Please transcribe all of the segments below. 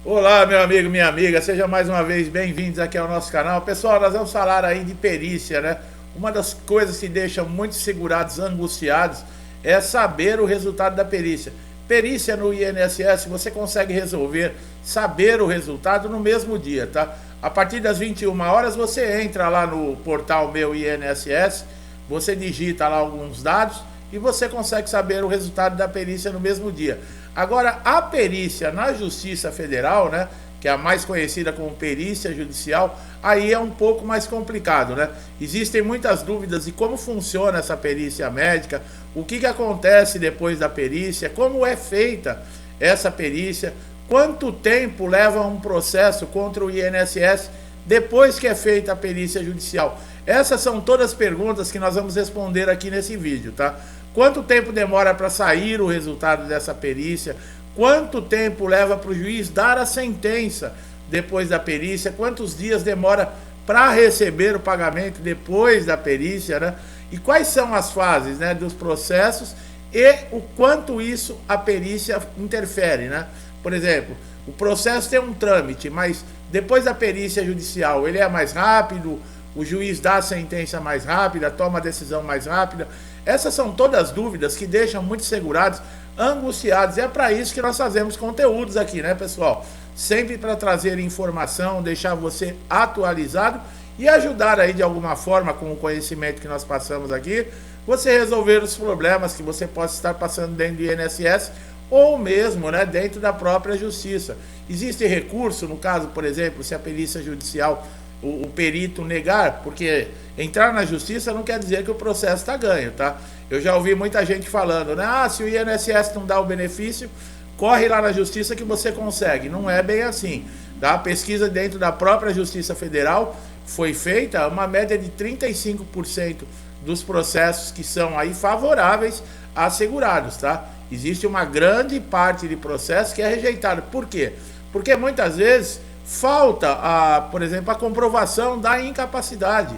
Olá, meu amigo, minha amiga, sejam mais uma vez bem-vindos aqui ao nosso canal. Pessoal, nós vamos falar aí de perícia, né? Uma das coisas que deixa muitos segurados angustiados é saber o resultado da perícia. Perícia no INSS, você consegue resolver, saber o resultado no mesmo dia, tá? A partir das 21 horas você entra lá no portal Meu INSS, você digita lá alguns dados e você consegue saber o resultado da perícia no mesmo dia. Agora, a perícia na Justiça Federal, né, que é a mais conhecida como perícia judicial, aí é um pouco mais complicado, né? Existem muitas dúvidas de como funciona essa perícia médica, o que acontece depois da perícia, como é feita essa perícia, quanto tempo leva um processo contra o INSS depois que é feita a perícia judicial. Essas são todas as perguntas que nós vamos responder aqui nesse vídeo, tá? Quanto tempo demora para sair o resultado dessa perícia? Quanto tempo leva para o juiz dar a sentença depois da perícia? Quantos dias demora para receber o pagamento depois da perícia, né? E quais são as fases, né, dos processos e o quanto isso a perícia interfere, né? Por exemplo, o processo tem um trâmite, mas depois da perícia judicial ele é mais rápido, o juiz dá a sentença mais rápida, toma a decisão mais rápida. Essas são todas dúvidas que deixam muitos segurados angustiados. E é para isso que nós fazemos conteúdos aqui, né, pessoal? Sempre para trazer informação, deixar você atualizado e ajudar aí de alguma forma, com o conhecimento que nós passamos aqui, você resolver os problemas que você possa estar passando dentro do INSS ou mesmo, né, dentro da própria justiça. Existe recurso, no caso, por exemplo, se a perícia judicial, o perito negar, porque entrar na justiça não quer dizer que o processo está ganho, tá? Eu já ouvi muita gente falando, né? Ah, se o INSS não dá o benefício, corre lá na justiça que você consegue. Não é bem assim, tá? A pesquisa dentro da própria Justiça Federal foi feita, uma média de 35% dos processos que são aí favoráveis a segurados, tá? Existe uma grande parte de processo que é rejeitado. Por quê? Porque muitas vezes falta, por exemplo, a comprovação da incapacidade.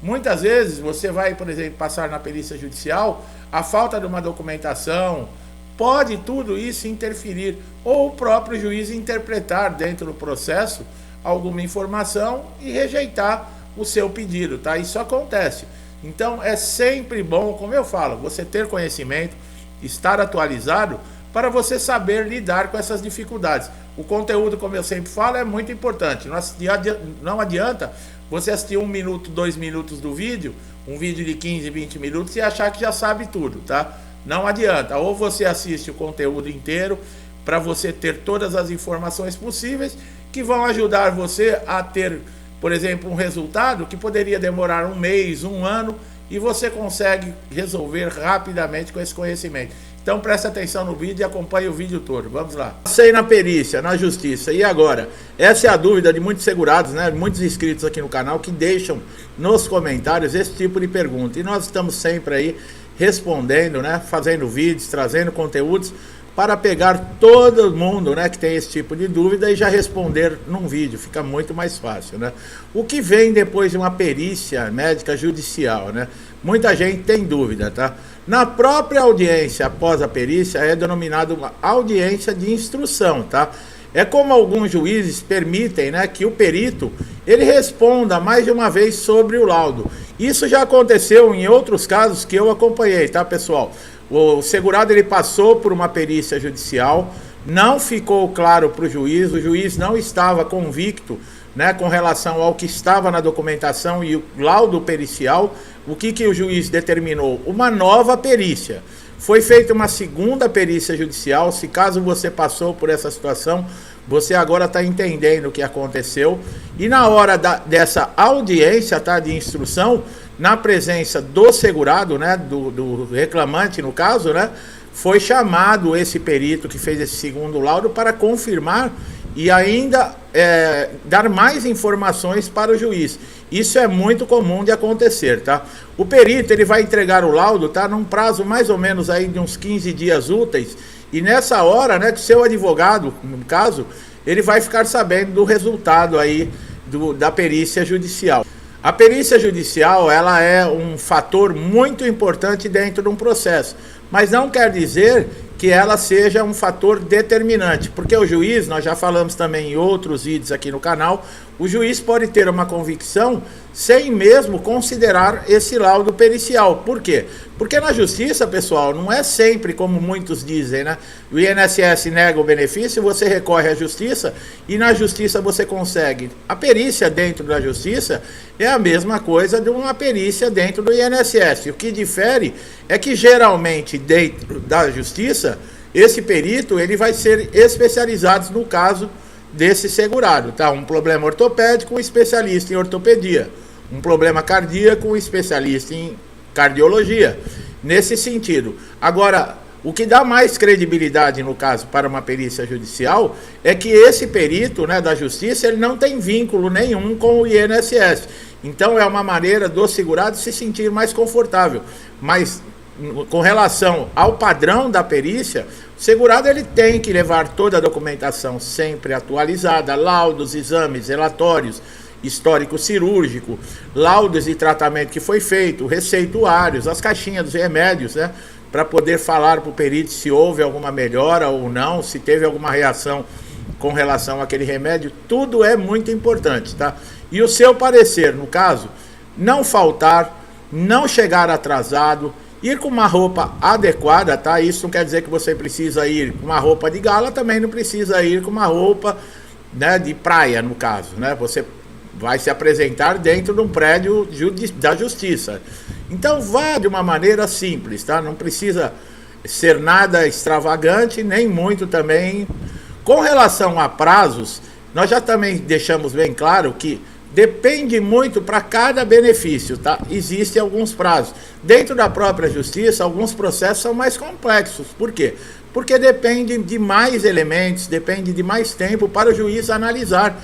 Muitas vezes você vai, por exemplo, passar na perícia judicial, a falta de uma documentação, pode tudo isso interferir, ou o próprio juiz interpretar dentro do processo alguma informação e rejeitar o seu pedido, tá? Isso acontece. Então é sempre bom, como eu falo, você ter conhecimento, estar atualizado, para você saber lidar com essas dificuldades. O conteúdo, como eu sempre falo, é muito importante. Não adianta você assistir 1 minuto, 2 minutos do vídeo, um vídeo de 15, 20 minutos e achar que já sabe tudo, tá? Não adianta. Ou você assiste o conteúdo inteiro para você ter todas as informações possíveis que vão ajudar você a ter, por exemplo, um resultado que poderia demorar 1 mês, 1 ano, e você consegue resolver rapidamente com esse conhecimento. Então preste atenção no vídeo e acompanhe o vídeo todo. Vamos lá. Passei na perícia, na justiça. E agora? Essa é a dúvida de muitos segurados, né? Muitos inscritos aqui no canal que deixam nos comentários esse tipo de pergunta. E nós estamos sempre aí respondendo, né? Fazendo vídeos, trazendo conteúdos para pegar todo mundo, né, que tem esse tipo de dúvida e já responder num vídeo. Fica muito mais fácil, né? O que vem depois de uma perícia médica judicial, né? Muita gente tem dúvida, tá? Na própria audiência após a perícia é denominado uma audiência de instrução, tá? É como alguns juízes permitem, né, que o perito ele responda mais de uma vez sobre o laudo. Isso já aconteceu em outros casos que eu acompanhei, tá, pessoal? O segurado ele passou por uma perícia judicial, não ficou claro para o juiz não estava convicto, né, com relação ao que estava na documentação e o laudo pericial. O que o juiz determinou? Uma nova perícia. Foi feita uma segunda perícia judicial. Se caso você passou por essa situação, você agora está entendendo o que aconteceu. E na hora dessa audiência, tá, de instrução, na presença do segurado, né, do reclamante no caso, né, foi chamado esse perito que fez esse segundo laudo para confirmar e ainda dar mais informações para o juiz. Isso é muito comum de acontecer, tá? O perito ele vai entregar o laudo, tá, num prazo mais ou menos aí de uns 15 dias úteis, e nessa hora, né, que seu advogado, no caso, ele vai ficar sabendo do resultado aí da perícia judicial. A perícia judicial, ela é um fator muito importante dentro de um processo, mas não quer dizer que ela seja um fator determinante, porque o juiz, nós já falamos também em outros vídeos aqui no canal, o juiz pode ter uma convicção sem mesmo considerar esse laudo pericial. Por quê? Porque na justiça, pessoal, não é sempre como muitos dizem, né? O INSS nega o benefício, você recorre à justiça e na justiça você consegue. A perícia dentro da justiça é a mesma coisa de uma perícia dentro do INSS. O que difere é que geralmente dentro da justiça, esse perito ele vai ser especializado no caso desse segurado, tá? Um problema ortopédico, um especialista em ortopedia. Um problema cardíaco, um especialista em cardiologia. Nesse sentido. Agora, o que dá mais credibilidade, no caso, para uma perícia judicial, é que esse perito, né, da justiça, ele não tem vínculo nenhum com o INSS. Então, é uma maneira do segurado se sentir mais confortável. Mas, com relação ao padrão da perícia, o segurado ele tem que levar toda a documentação sempre atualizada, laudos, exames, relatórios, histórico cirúrgico, laudos de tratamento que foi feito, receituários, as caixinhas dos remédios, né? Para poder falar para o perito se houve alguma melhora ou não, se teve alguma reação com relação àquele remédio, tudo é muito importante, tá? E o seu parecer, no caso, não faltar, não chegar atrasado, ir com uma roupa adequada, tá? Isso não quer dizer que você precisa ir com uma roupa de gala, também não precisa ir com uma roupa, né, de praia, no caso, né? Você vai se apresentar dentro de um prédio da justiça. Então vá de uma maneira simples, tá? Não precisa ser nada extravagante, nem muito também. Com relação a prazos, nós já também deixamos bem claro que depende muito para cada benefício, tá? Existem alguns prazos. Dentro da própria justiça, alguns processos são mais complexos. Por quê? Porque depende de mais elementos, depende de mais tempo para o juiz analisar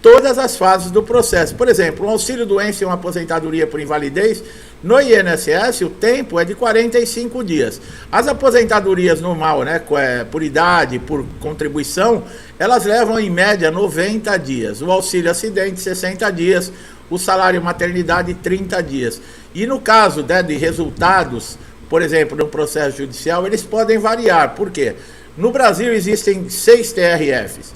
todas as fases do processo. Por exemplo, um auxílio-doença e uma aposentadoria por invalidez, no INSS o tempo é de 45 dias. As aposentadorias normal, né, por idade, por contribuição, elas levam em média 90 dias. O auxílio-acidente, 60 dias. O salário maternidade, 30 dias. E no caso, né, de resultados, por exemplo, no processo judicial, eles podem variar. Por quê? No Brasil existem 6 TRFs.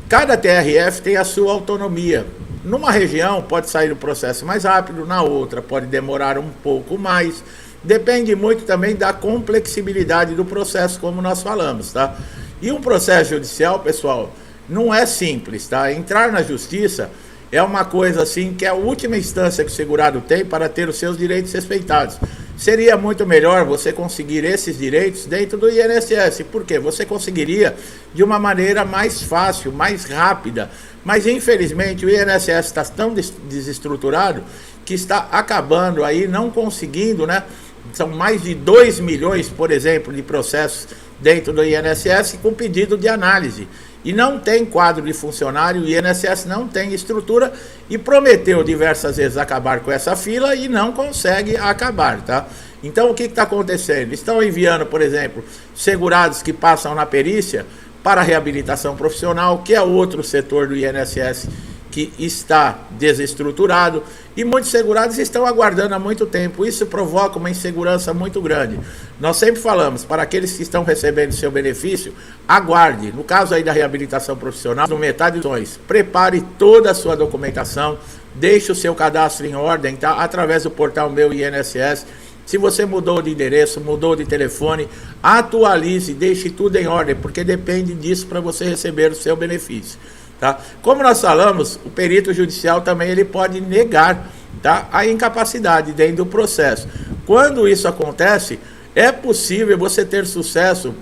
Cada TRF tem a sua autonomia. Numa região pode sair o processo mais rápido, na outra pode demorar um pouco mais. Depende muito também da complexibilidade do processo, como nós falamos, tá? E um processo judicial, pessoal, não é simples, tá? Entrar na justiça é uma coisa assim que é a última instância que o segurado tem para ter os seus direitos respeitados. Seria muito melhor você conseguir esses direitos dentro do INSS, porque você conseguiria de uma maneira mais fácil, mais rápida. Mas infelizmente o INSS está tão desestruturado que está acabando aí, não conseguindo, né? São mais de 2 milhões, por exemplo, de processos dentro do INSS com pedido de análise. E não tem quadro de funcionário, o INSS não tem estrutura e prometeu diversas vezes acabar com essa fila e não consegue acabar, tá? Então o que está acontecendo? Estão enviando, por exemplo, segurados que passam na perícia para a reabilitação profissional, que é outro setor do INSS que está desestruturado, e muitos segurados estão aguardando há muito tempo. Isso provoca uma insegurança muito grande. Nós sempre falamos, para aqueles que estão recebendo seu benefício, aguarde. No caso aí da reabilitação profissional, no metade dos ações, prepare toda a sua documentação, deixe o seu cadastro em ordem, tá? Através do portal Meu INSS. Se você mudou de endereço, mudou de telefone, atualize, deixe tudo em ordem, porque depende disso para você receber o seu benefício. Tá? Como nós falamos, o perito judicial também ele pode negar, tá, a incapacidade dentro do processo. Quando isso acontece, é possível você ter sucesso,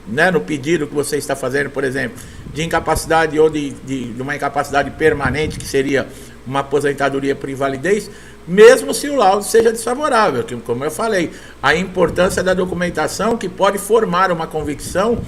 né, no pedido que você está fazendo, por exemplo, de incapacidade ou de uma incapacidade permanente, que seria uma aposentadoria por invalidez, mesmo se o laudo seja desfavorável, que, como eu falei, a importância da documentação que pode formar uma convicção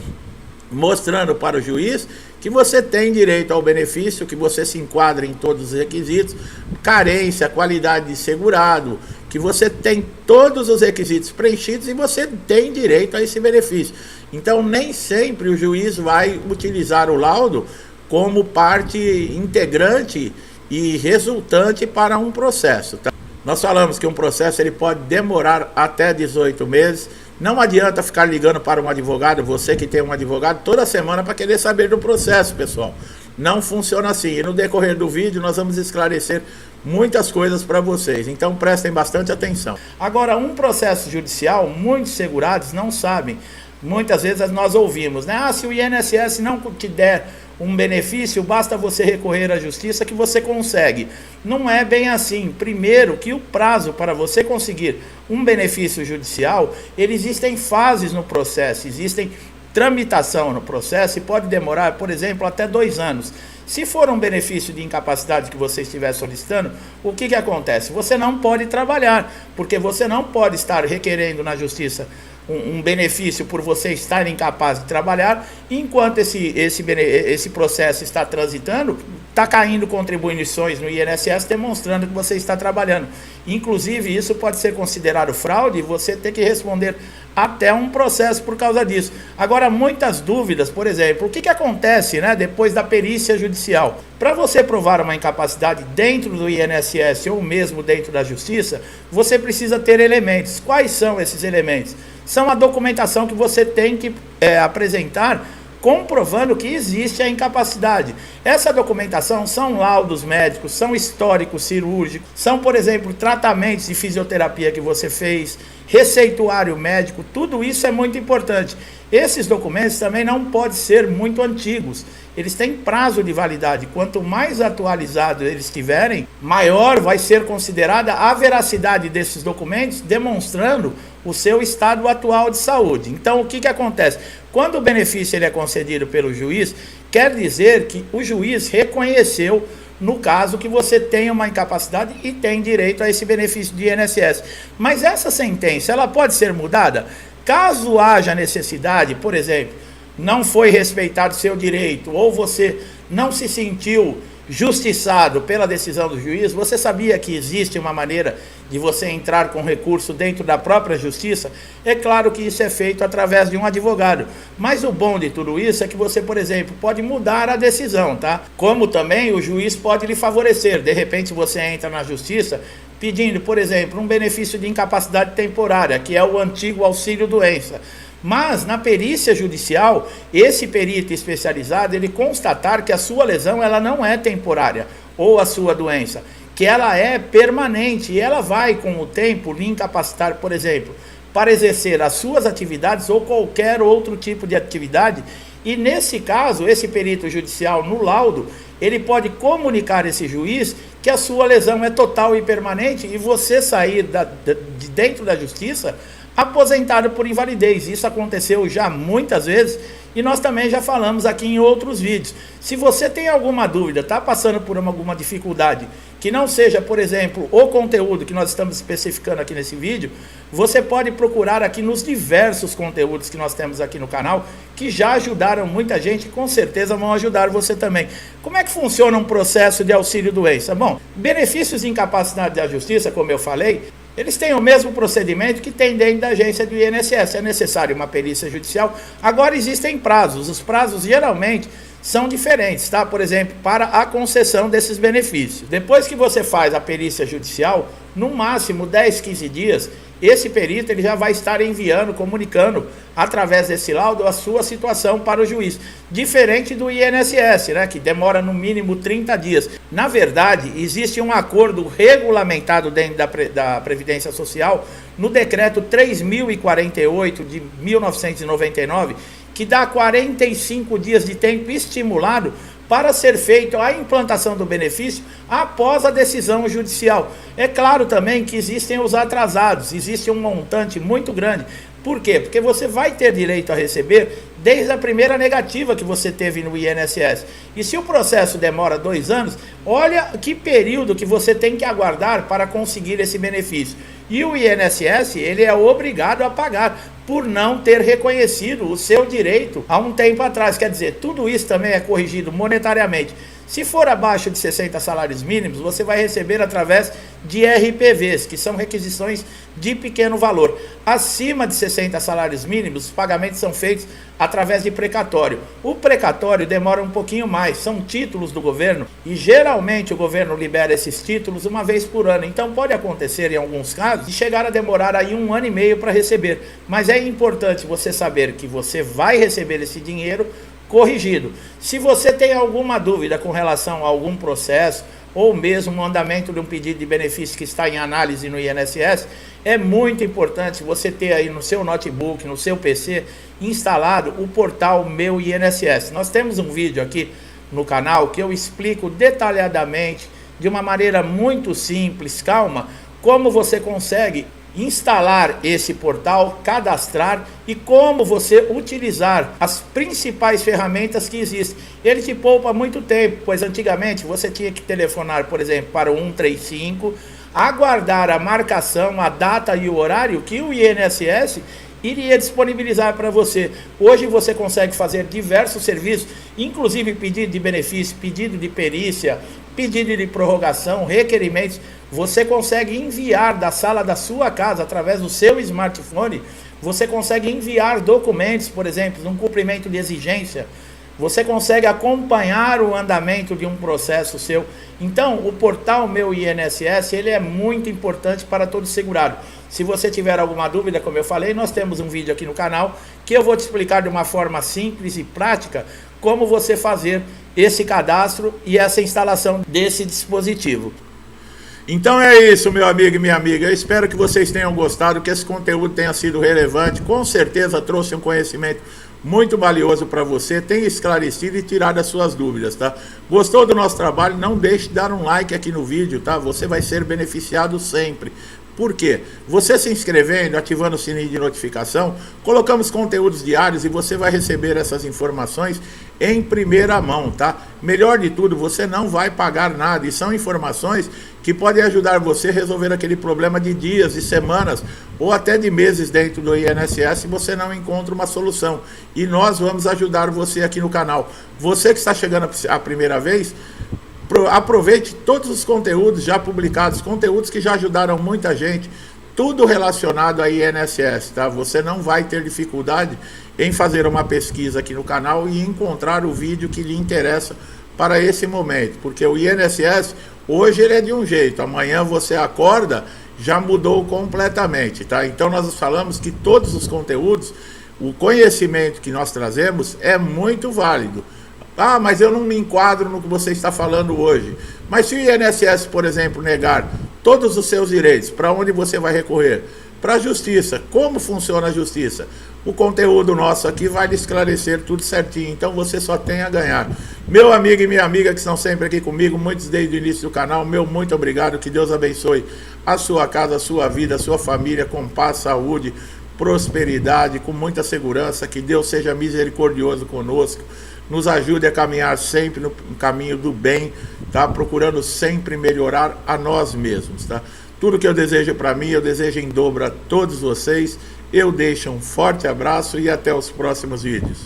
mostrando para o juiz que você tem direito ao benefício, que você se enquadra em todos os requisitos, carência, qualidade de segurado, que você tem todos os requisitos preenchidos e você tem direito a esse benefício. Então, nem sempre o juiz vai utilizar o laudo como parte integrante e resultante para um processo, tá? Nós falamos que um processo ele pode demorar até 18 meses, Não adianta ficar ligando para um advogado, você que tem um advogado, toda semana para querer saber do processo, pessoal. Não funciona assim. E no decorrer do vídeo nós vamos esclarecer muitas coisas para vocês. Então prestem bastante atenção. Agora, um processo judicial, muitos segurados não sabem. Muitas vezes nós ouvimos, né? Se o INSS não te der um benefício, basta você recorrer à justiça que você consegue. Não é bem assim. Primeiro, que o prazo para você conseguir um benefício judicial, existem fases no processo, existem tramitação no processo e pode demorar, por exemplo, até 2 anos. Se for um benefício de incapacidade que você estiver solicitando, o que acontece? Você não pode trabalhar, porque você não pode estar requerendo na justiça um benefício por você estar incapaz de trabalhar, enquanto esse processo está transitando, está caindo contribuições no INSS demonstrando que você está trabalhando. Inclusive, isso pode ser considerado fraude e você ter que responder até um processo por causa disso. Agora, muitas dúvidas, por exemplo, o que acontece, né, depois da perícia judicial? Para você provar uma incapacidade dentro do INSS ou mesmo dentro da justiça, você precisa ter elementos. Quais são esses elementos? São a documentação que você tem que apresentar comprovando que existe a incapacidade. Essa documentação são laudos médicos, são históricos cirúrgicos, são, por exemplo, tratamentos de fisioterapia que você fez, receituário médico, tudo isso é muito importante. Esses documentos também não podem ser muito antigos, eles têm prazo de validade. Quanto mais atualizados eles estiverem, maior vai ser considerada a veracidade desses documentos, demonstrando o seu estado atual de saúde. Então, o que acontece? Quando o benefício ele é concedido pelo juiz, quer dizer que o juiz reconheceu, no caso, que você tem uma incapacidade e tem direito a esse benefício de INSS. Mas essa sentença, ela pode ser mudada? Caso haja necessidade, por exemplo, não foi respeitado seu direito, ou você não se sentiu justiçado pela decisão do juiz, você sabia que existe uma maneira de você entrar com recurso dentro da própria justiça? É claro que isso é feito através de um advogado, mas o bom de tudo isso é que você, por exemplo, pode mudar a decisão, tá? Como também o juiz pode lhe favorecer. De repente você entra na justiça pedindo, por exemplo, um benefício de incapacidade temporária, que é o antigo auxílio-doença. Mas na perícia judicial, esse perito especializado, ele constatar que a sua lesão ela não é temporária, ou a sua doença, que ela é permanente e ela vai com o tempo lhe incapacitar, por exemplo, para exercer as suas atividades ou qualquer outro tipo de atividade. E nesse caso, esse perito judicial no laudo, ele pode comunicar a esse juiz que a sua lesão é total e permanente e você sair de dentro da justiça aposentado por invalidez. Isso aconteceu já muitas vezes e nós também já falamos aqui em outros vídeos. Se você tem alguma dúvida, está passando por alguma dificuldade, que não seja, por exemplo, o conteúdo que nós estamos especificando aqui nesse vídeo, você pode procurar aqui nos diversos conteúdos que nós temos aqui no canal, que já ajudaram muita gente e com certeza vão ajudar você também. Como é que funciona um processo de auxílio-doença? Bom, benefícios de incapacidade da justiça, como eu falei, eles têm o mesmo procedimento que tem dentro da agência do INSS. É necessário uma perícia judicial. Agora existem prazos. Os prazos geralmente são diferentes, tá? Por exemplo, para a concessão desses benefícios. Depois que você faz a perícia judicial, no máximo 10, 15 dias, esse perito ele já vai estar enviando, comunicando através desse laudo a sua situação para o juiz. Diferente do INSS, né, que demora no mínimo 30 dias. Na verdade, existe um acordo regulamentado dentro da Previdência Social, no decreto 3048 de 1999, que dá 45 dias de tempo estimulado para ser feita a implantação do benefício após a decisão judicial. É claro também que existem os atrasados, existe um montante muito grande. Por quê? Porque você vai ter direito a receber desde a primeira negativa que você teve no INSS. E se o processo demora 2 anos, olha que período que você tem que aguardar para conseguir esse benefício. E o INSS, ele é obrigado a pagar por não ter reconhecido o seu direito há um tempo atrás. Quer dizer, tudo isso também é corrigido monetariamente. Se for abaixo de 60 salários mínimos, você vai receber através de RPVs, que são requisições de pequeno valor. Acima de 60 salários mínimos, os pagamentos são feitos através de precatório. O precatório demora um pouquinho mais, são títulos do governo e geralmente o governo libera esses títulos uma vez por ano. Então pode acontecer em alguns casos de chegar a demorar aí 1 ano e meio para receber. Mas é importante você saber que você vai receber esse dinheiro corrigido. Se você tem alguma dúvida com relação a algum processo, ou mesmo o andamento de um pedido de benefício que está em análise no INSS, é muito importante você ter aí no seu notebook, no seu PC, instalado o portal Meu INSS. Nós temos um vídeo aqui no canal que eu explico detalhadamente, de uma maneira muito simples, calma, como você consegue instalar esse portal, cadastrar e como você utilizar as principais ferramentas que existem. Ele te poupa muito tempo, pois antigamente você tinha que telefonar, por exemplo, para o 135, aguardar a marcação, a data e o horário que o INSS iria disponibilizar para você. Hoje você consegue fazer diversos serviços, inclusive pedido de benefício, pedido de perícia, pedido de prorrogação, requerimentos. Você consegue enviar da sala da sua casa, através do seu smartphone, você consegue enviar documentos, por exemplo, um cumprimento de exigência. Você consegue acompanhar o andamento de um processo seu. Então, o portal Meu INSS, ele é muito importante para todo segurado. Se você tiver alguma dúvida, como eu falei, nós temos um vídeo aqui no canal que eu vou te explicar de uma forma simples e prática como você fazer esse cadastro e essa instalação desse dispositivo. Então é isso, meu amigo e minha amiga. Eu espero que vocês tenham gostado, que esse conteúdo tenha sido relevante. Com certeza trouxe um conhecimento muito valioso para você, tenha esclarecido e tirado as suas dúvidas, tá? Gostou do nosso trabalho? Não deixe de dar um like aqui no vídeo, tá? Você vai ser beneficiado sempre. Por quê? Você se inscrevendo, ativando o sininho de notificação, colocamos conteúdos diários e você vai receber essas informações em primeira mão, tá? Melhor de tudo, você não vai pagar nada e são informações que podem ajudar você a resolver aquele problema de dias, de semanas ou até de meses dentro do INSS se você não encontra uma solução. E nós vamos ajudar você aqui no canal. Você que está chegando a primeira vez, aproveite todos os conteúdos já publicados, conteúdos que já ajudaram muita gente, tudo relacionado a INSS, tá? Você não vai ter dificuldade em fazer uma pesquisa aqui no canal e encontrar o vídeo que lhe interessa para esse momento, porque o INSS hoje ele é de um jeito, amanhã você acorda, já mudou completamente, tá? Então nós falamos que todos os conteúdos, o conhecimento que nós trazemos é muito válido. Ah, mas eu não me enquadro no que você está falando hoje. Mas se o INSS, por exemplo, negar todos os seus direitos, para onde você vai recorrer? Para a justiça. Como funciona a justiça? O conteúdo nosso aqui vai lhe esclarecer tudo certinho. Então você só tem a ganhar. Meu amigo e minha amiga que estão sempre aqui comigo, muitos desde o início do canal, meu muito obrigado. Que Deus abençoe a sua casa, a sua vida, a sua família, com paz, saúde, prosperidade, com muita segurança. Que Deus seja misericordioso conosco. Nos ajude a caminhar sempre no caminho do bem, tá? Procurando sempre melhorar a nós mesmos, tá? Tudo que eu desejo para mim, eu desejo em dobro a todos vocês. Eu deixo um forte abraço e até os próximos vídeos.